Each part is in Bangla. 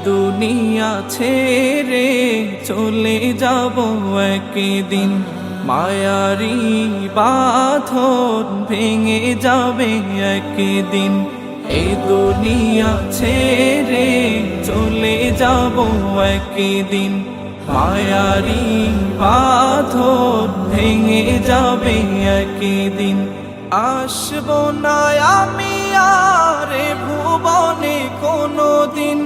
দুনিয়া ছেড়ে চলে যাব একদিন, মায়ারি বাঁধন ভেঙে যাবে একদিন। এই দুনিয়া ছেড়ে চলে যাব একদিন, মায়ারি বাঁধন ভেঙে যাবে একদিন। আসবো না আমি আর ভুবনে কোনোদিন,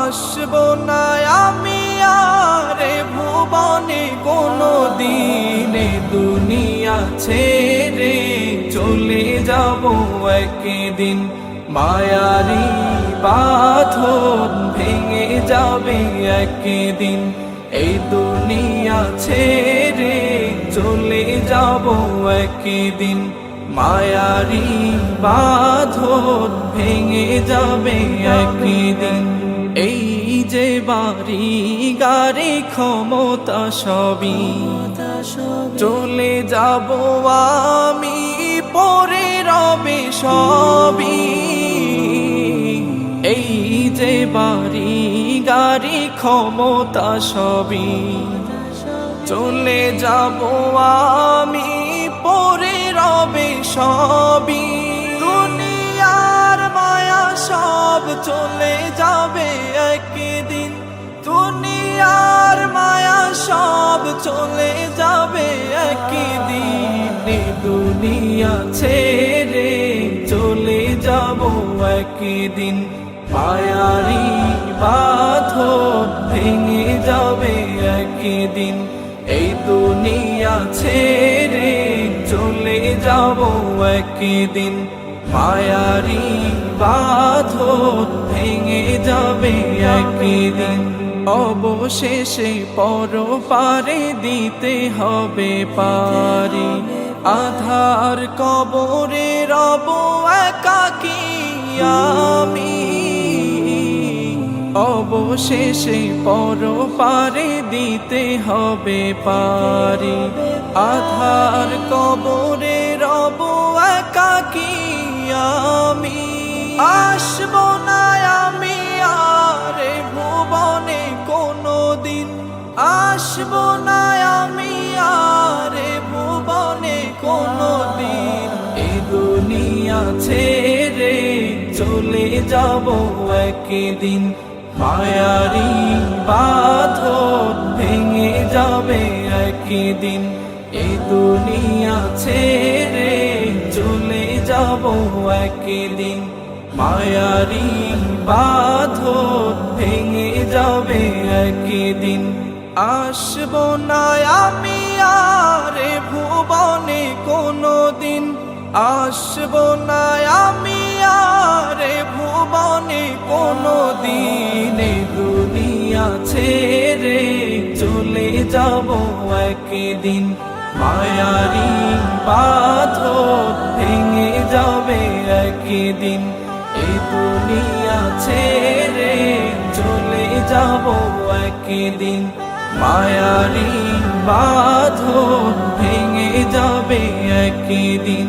আসবো না আমি আর ভুবনে কোনোদিন। দুনিয়া ছেড়ে চলে যাব একদিন, মায়ারি বাঁধন ভেঙে যাবে একদিন। এই দুনিয়া ছেড়ে চলে যাব একদিন, মায়ারি বাঁধন ভেঙে যাবে একদিন। এই যে বাড়ি গাড়ি ক্ষমতা সবই চলে যাব আমি, পরে রবে সবই। এই যে বাড়ি গাড়ি ক্ষমতা সবই চলে যাব আমি, পরে রবে সবই। দুনিয়ার মায়া সব চলে যাবে একদিন, দুনিয়ার মায়া সব চলে যাবে একদিন। দুনিয়া ছেড়ে চলে যাব একদিন, মায়ারি বাঁধন ভেঙে যাবে একদিন। এই দুনিয়া ছেড়ে চলে যাব একদিন, মায়ারি বাঁধন ভেঙে যাবে একদিন। অবশেষে পরপারে দিতে হবে পারি, আধার কবরে রব একাকী আমি। অবশেষে পরপারে দিতে হবে পারি, আধার কবরে রব একাকী আমি। আসবো না আমি আর ভুবনে কোনোদিন, আসবো না আমি আর ভুবনে কোনোদিন। এই দুনিয়া ছেড়ে চলে যাব একদিন, মায়ারি বাঁধন ভেঙে যাবে একদিন। এই দুনিয়া ছেড়ে চলে যাব একদিন, মায়ারি বাঁধন ভেঙে যাবে একদিন। আসবো না আমি আর ভুবনে কোনোদিন, আসবো না আমি আর ভুবনে কোনোদিন। দুনিয়া ছেড়ে চলে যাব একদিন, মায়ারি বাঁধন ভেঙে যাবে একদিন। এই দুনিয়া ছেড়ে চলে যাব একদিন, মায়ারি বাঁধন ভেঙে যাবে একদিন।